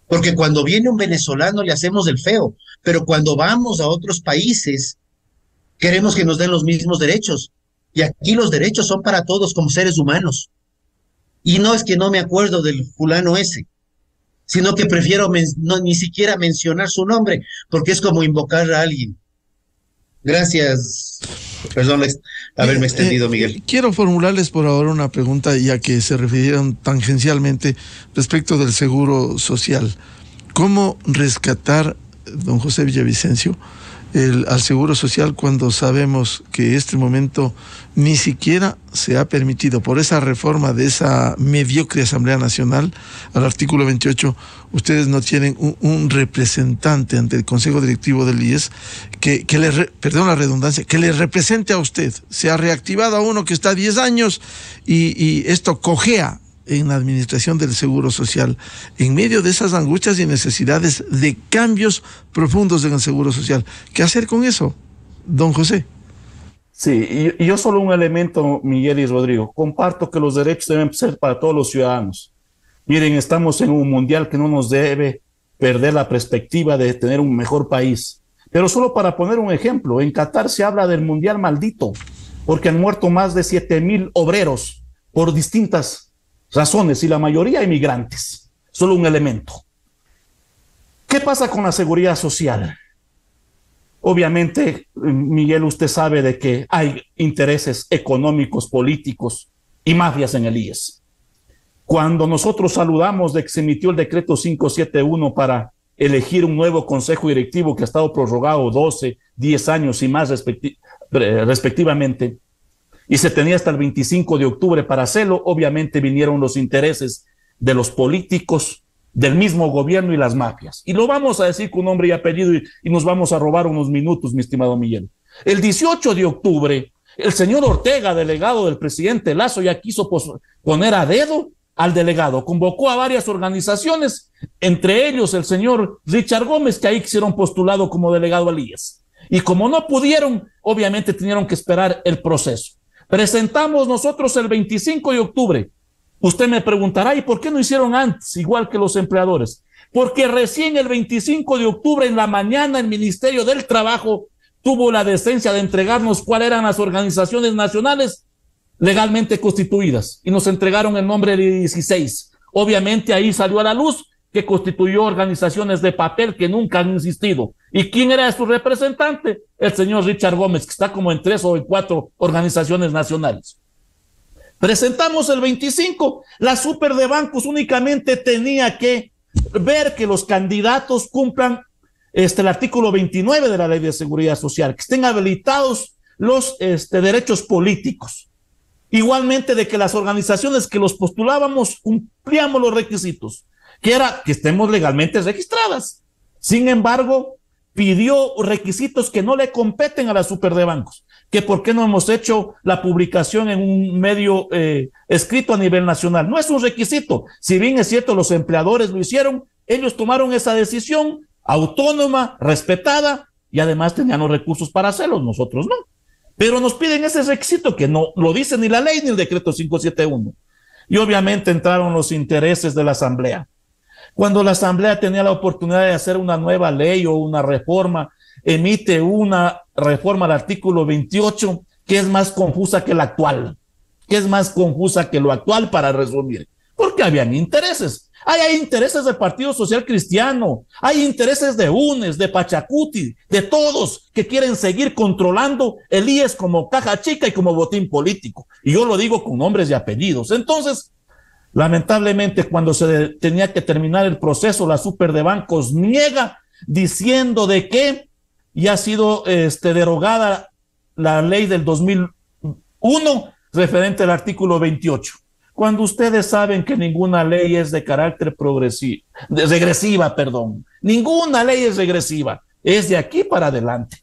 Porque cuando viene un venezolano le hacemos el feo, pero cuando vamos a otros países queremos que nos den los mismos derechos. Y aquí los derechos son para todos como seres humanos. Y no es que no me acuerdo del fulano ese, sino que prefiero ni siquiera mencionar su nombre, porque es como invocar a alguien. Gracias. Perdón haberme extendido, Miguel. Quiero formularles por ahora una pregunta, ya que se refirieron tangencialmente respecto del seguro social. ¿Cómo rescatar, don José Villavicencio, al seguro social cuando sabemos que este momento ni siquiera se ha permitido por esa reforma de esa mediocre Asamblea Nacional al artículo 28? Ustedes no tienen un representante ante el Consejo Directivo del IES perdón la redundancia, que le represente a usted. Se ha reactivado a uno que está 10 años y esto cojea en la administración del Seguro Social, en medio de esas angustias y necesidades de cambios profundos en el Seguro Social. ¿Qué hacer con eso, don José? Sí, y yo solo un elemento, Miguel y Rodrigo. Comparto que los derechos deben ser para todos los ciudadanos. Miren, estamos en un mundial que no nos debe perder la perspectiva de tener un mejor país. Pero solo para poner un ejemplo, en Qatar se habla del mundial maldito, porque han muerto más de 7,000 obreros por distintas razones, y la mayoría inmigrantes. Solo un elemento. ¿Qué pasa con la seguridad social? Obviamente, Miguel, usted sabe de que hay intereses económicos, políticos y mafias en el IES. Cuando nosotros saludamos de que se emitió el decreto 571 para elegir un nuevo consejo directivo que ha estado prorrogado 12, 10 años y más respectivamente, y se tenía hasta el 25 de octubre para hacerlo, obviamente vinieron los intereses de los políticos, del mismo gobierno y las mafias. Y lo vamos a decir con nombre y apellido y nos vamos a robar unos minutos, mi estimado Miguel. El 18 de octubre, el señor Ortega, delegado del presidente Lazo, ya quiso poner a dedo al delegado. Convocó a varias organizaciones, entre ellos el señor Richard Gómez, que ahí quisieron postulado como delegado al IES. Y como no pudieron, obviamente tuvieron que esperar el proceso. Presentamos nosotros el 25 de octubre Usted me preguntará, ¿y por qué no hicieron antes, igual que los empleadores? Porque recién el 25 de octubre en la mañana el Ministerio del Trabajo tuvo la decencia de entregarnos cuáles eran las organizaciones nacionales legalmente constituidas y nos entregaron el nombre de 16. Obviamente ahí salió a la luz que constituyó organizaciones de papel que nunca han existido. ¿Y quién era su representante? El señor Richard Gómez, que está como en 3 o 4 organizaciones nacionales. Presentamos el 25, la super de bancos únicamente tenía que ver que los candidatos cumplan el artículo 29 de la Ley de Seguridad Social, que estén habilitados los derechos políticos. Igualmente de que las organizaciones que los postulábamos cumplíamos los requisitos, que era que estemos legalmente registradas. Sin embargo, pidió requisitos que no le competen a la super de bancos, que por qué no hemos hecho la publicación en un medio escrito a nivel nacional. No es un requisito, si bien es cierto los empleadores lo hicieron, ellos tomaron esa decisión autónoma, respetada, y además tenían los recursos para hacerlo, nosotros no. Pero nos piden ese requisito que no lo dice ni la ley ni el decreto 571. Y obviamente entraron los intereses de la Asamblea. Cuando la Asamblea tenía la oportunidad de hacer una nueva ley o una reforma, emite una reforma al artículo 28 que es más confusa que la actual, que es más confusa que lo actual, para resumir, porque habían intereses. Hay intereses del Partido Social Cristiano, hay intereses de UNES, de Pachacuti, de todos que quieren seguir controlando el IES como caja chica y como botín político. Y yo lo digo con nombres y apellidos. Entonces, lamentablemente, cuando se tenía que terminar el proceso, la super de bancos niega diciendo de que ya ha sido derogada la ley del 2001 referente al artículo 28. Cuando ustedes saben que ninguna ley es de carácter regresiva, ninguna ley es regresiva, es de aquí para adelante.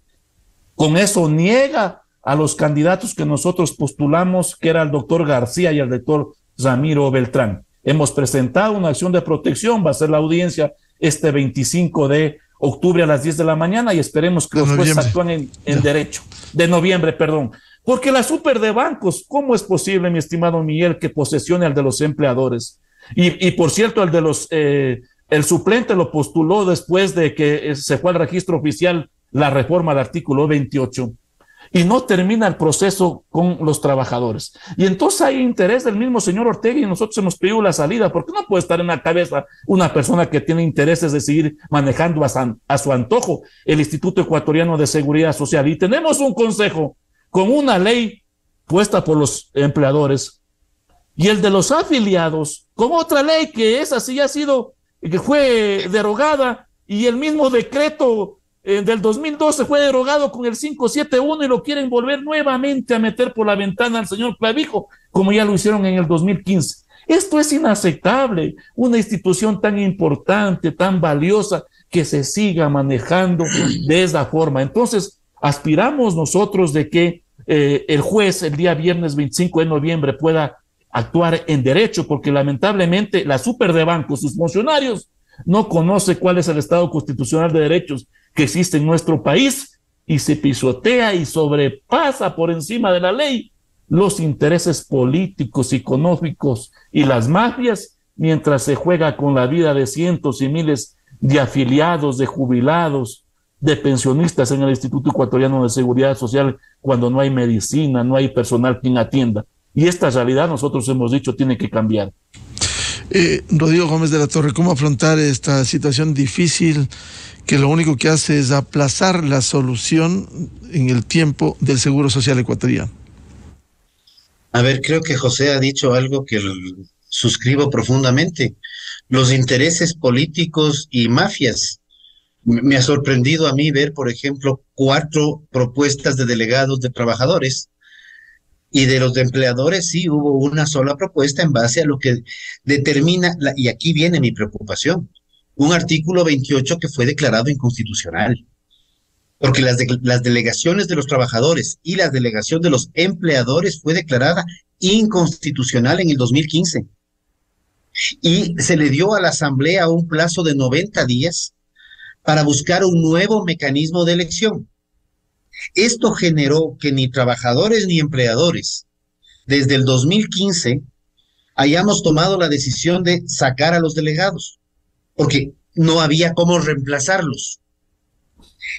Con eso niega a los candidatos que nosotros postulamos, que era el doctor García y el doctor Ramiro Beltrán. Hemos presentado una acción de protección, va a ser la audiencia este 25 de octubre a las 10 de la mañana y esperemos que los jueces actúen en derecho. De noviembre, perdón. Porque la super de bancos, ¿cómo es posible, mi estimado Miguel, que posesione al de los empleadores? Y por cierto, el suplente lo postuló después de que se fue al registro oficial la reforma al artículo 28 y no termina el proceso con los trabajadores. Y entonces hay interés del mismo señor Ortega y nosotros hemos pedido la salida, porque no puede estar en la cabeza una persona que tiene intereses de seguir manejando a su antojo el Instituto Ecuatoriano de Seguridad Social. Y tenemos un consejo con una ley puesta por los empleadores y el de los afiliados con otra ley que esa sí que fue derogada, y el mismo decreto del 2012 fue derogado con el 571 y lo quieren volver nuevamente a meter por la ventana al señor Clavijo, como ya lo hicieron en el 2015. Esto es inaceptable, una institución tan importante, tan valiosa, que se siga manejando de esa forma. Entonces, aspiramos nosotros de que el juez el día viernes 25 de noviembre pueda actuar en derecho, porque lamentablemente la super de bancos, sus funcionarios, no conoce cuál es el estado constitucional de derechos que existe en nuestro país y se pisotea y sobrepasa por encima de la ley los intereses políticos, económicos y las mafias, mientras se juega con la vida de cientos y miles de afiliados, de jubilados, de pensionistas en el Instituto Ecuatoriano de Seguridad Social, cuando no hay medicina, no hay personal quien atienda. Y esta realidad, nosotros hemos dicho, tiene que cambiar. Rodrigo Gómez de la Torre, ¿cómo afrontar esta situación difícil que lo único que hace es aplazar la solución en el tiempo del Seguro Social ecuatoriano? A ver, creo que José ha dicho algo que suscribo profundamente. Los intereses políticos y mafias. Me ha sorprendido a mí ver, por ejemplo, 4 propuestas de delegados de trabajadores, y de los de empleadores sí hubo una sola propuesta en base a lo que determina, y aquí viene mi preocupación, un artículo 28 que fue declarado inconstitucional, porque las delegaciones de los trabajadores y la delegación de los empleadores fue declarada inconstitucional en el 2015, y se le dio a la Asamblea un plazo de 90 días para buscar un nuevo mecanismo de elección. Esto generó que ni trabajadores ni empleadores, desde el 2015, hayamos tomado la decisión de sacar a los delegados, porque no había cómo reemplazarlos.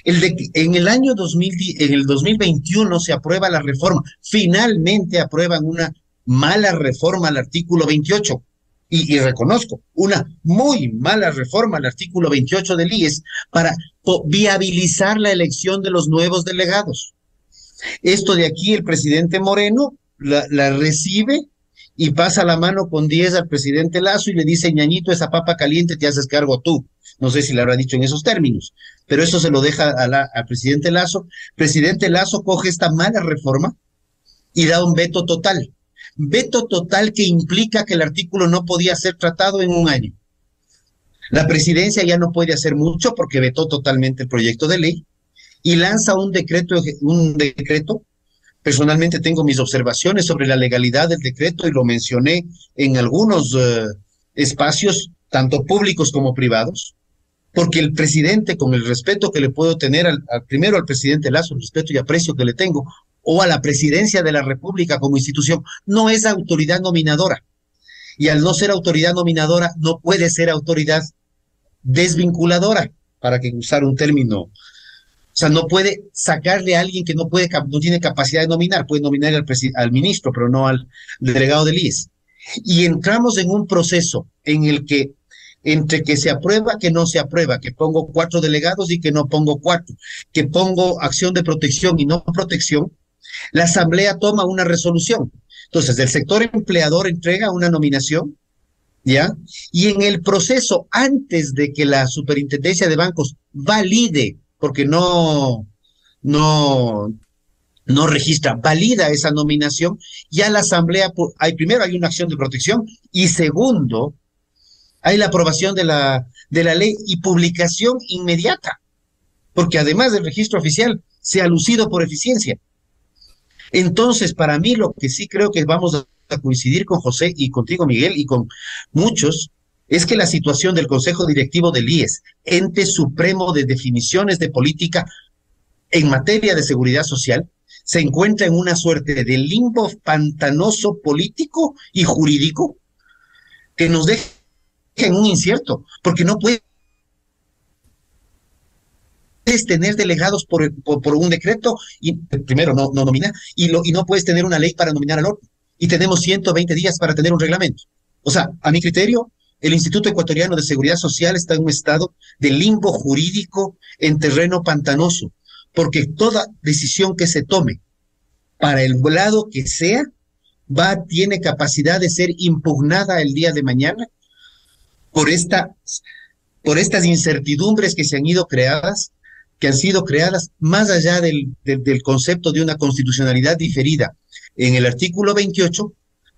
En el año 2021 se aprueba la reforma. Finalmente aprueban una mala reforma al artículo 28. Y reconozco, una muy mala reforma al artículo 28 del IES para viabilizar la elección de los nuevos delegados. Esto de aquí, el presidente Moreno la recibe y pasa la mano con 10 al presidente Lasso y le dice: ñañito, esa papa caliente te haces cargo tú. No sé si le habrá dicho en esos términos, pero eso se lo deja al presidente Lasso. Presidente Lasso coge esta mala reforma y da un veto total. Veto total que implica que el artículo no podía ser tratado en un año. La presidencia ya no puede hacer mucho porque vetó totalmente el proyecto de ley y lanza un decreto. Personalmente tengo mis observaciones sobre la legalidad del decreto y lo mencioné en algunos espacios, tanto públicos como privados, porque el presidente, con el respeto que le puedo tener primero al presidente Lasso, el respeto y aprecio que le tengo, o a la presidencia de la República como institución, no es autoridad nominadora. Y al no ser autoridad nominadora, no puede ser autoridad desvinculadora, para que usar un término. O sea, no puede sacarle a alguien que no tiene capacidad de nominar, puede nominar al ministro, pero no al delegado del IES. Y entramos en un proceso en el que, entre que se aprueba, que no se aprueba, que pongo 4 delegados y que no pongo 4, que pongo acción de protección y no protección, la Asamblea toma una resolución. Entonces, el sector empleador entrega una nominación, ¿ya? Y en el proceso, antes de que la Superintendencia de Bancos valide, porque no registra, valida esa nominación, ya la Asamblea, primero hay una acción de protección y segundo, hay la aprobación de la ley y publicación inmediata, porque además del registro oficial, se ha lucido por eficiencia. Entonces, para mí, lo que sí creo que vamos a coincidir con José y contigo, Miguel, y con muchos, es que la situación del Consejo Directivo del IES, ente supremo de definiciones de política en materia de seguridad social, se encuentra en una suerte de limbo pantanoso político y jurídico que nos deja en un incierto, porque no puedes tener delegados por un decreto y primero no nomina y no puedes tener una ley para nominar al otro y tenemos 120 días para tener un reglamento. O sea, a mi criterio, el Instituto Ecuatoriano de Seguridad Social está en un estado de limbo jurídico en terreno pantanoso, porque toda decisión que se tome para el lado que sea tiene capacidad de ser impugnada el día de mañana por estas incertidumbres que han sido creadas más allá del concepto de una constitucionalidad diferida en el artículo 28,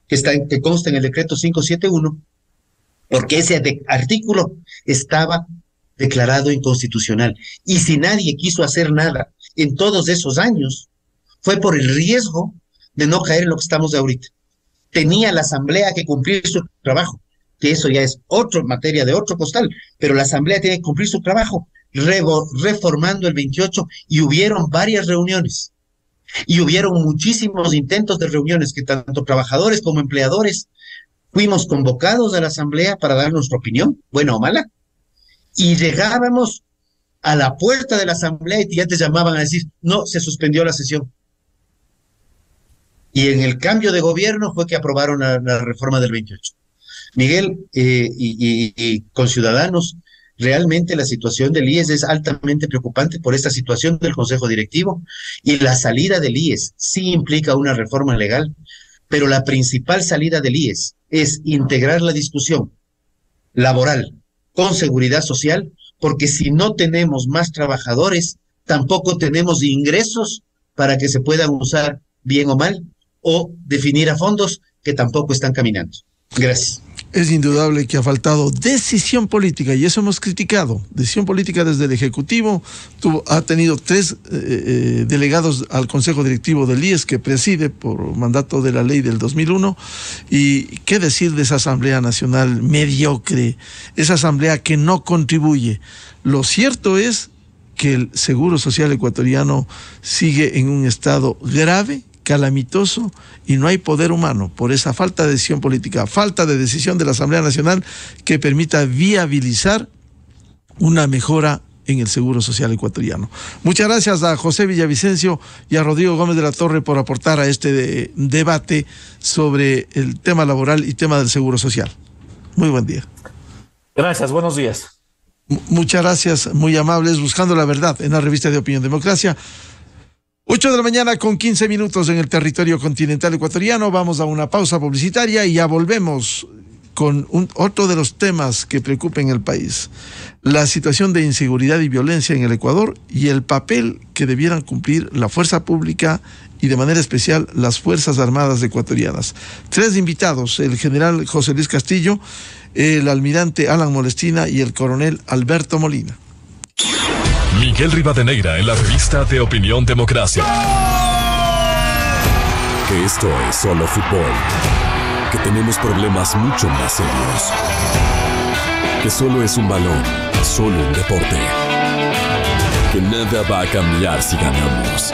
que consta en el decreto 571, porque ese artículo estaba declarado inconstitucional. Y si nadie quiso hacer nada en todos esos años, fue por el riesgo de no caer en lo que estamos de ahorita. Tenía la Asamblea que cumplir su trabajo, que eso ya es materia de otro costal, pero la Asamblea tiene que cumplir su trabajo, reformando el 28, y hubieron varias reuniones, y hubieron muchísimos intentos de reuniones que tanto trabajadores como empleadores fuimos convocados a la Asamblea para dar nuestra opinión, buena o mala, y llegábamos a la puerta de la Asamblea y ya te llamaban a decir, no, se suspendió la sesión. Y en el cambio de gobierno fue que aprobaron la reforma del 28. Miguel, y conciudadanos, realmente la situación del IES es altamente preocupante por esta situación del Consejo Directivo, y la salida del IES sí implica una reforma legal, pero la principal salida del IES es integrar la discusión laboral con seguridad social, porque si no tenemos más trabajadores, tampoco tenemos ingresos para que se puedan usar bien o mal, o definir a fondos que tampoco están caminando. Gracias. Es indudable que ha faltado decisión política, y eso hemos criticado. Decisión política desde el Ejecutivo. Ha tenido 3 delegados al Consejo Directivo del IES, que preside por mandato de la ley del 2001. Y qué decir de esa Asamblea Nacional mediocre, esa Asamblea que no contribuye. Lo cierto es que el Seguro Social ecuatoriano sigue en un estado grave, calamitoso y no hay poder humano por esa falta de decisión política, falta de decisión de la Asamblea Nacional que permita viabilizar una mejora en el Seguro Social ecuatoriano. Muchas gracias a José Villavicencio y a Rodrigo Gómez de la Torre por aportar a este debate sobre el tema laboral y tema del Seguro Social. Muy buen día. Gracias, buenos días. Muchas gracias, muy amables, buscando la verdad en la revista de Opinión Democracia. 8 de la mañana con 15 minutos en el territorio continental ecuatoriano. Vamos a una pausa publicitaria y ya volvemos con otro de los temas que preocupan el país. La situación de inseguridad y violencia en el Ecuador y el papel que debieran cumplir la fuerza pública y de manera especial las Fuerzas Armadas ecuatorianas. 3 invitados, el general José Luis Castillo, el almirante Alan Molestina y el coronel Alberto Molina. Miguel Rivadeneira en la revista de Opinión Democracia. Que esto es solo fútbol. Que tenemos problemas mucho más serios. Que solo es un balón, solo un deporte. Que nada va a cambiar si ganamos.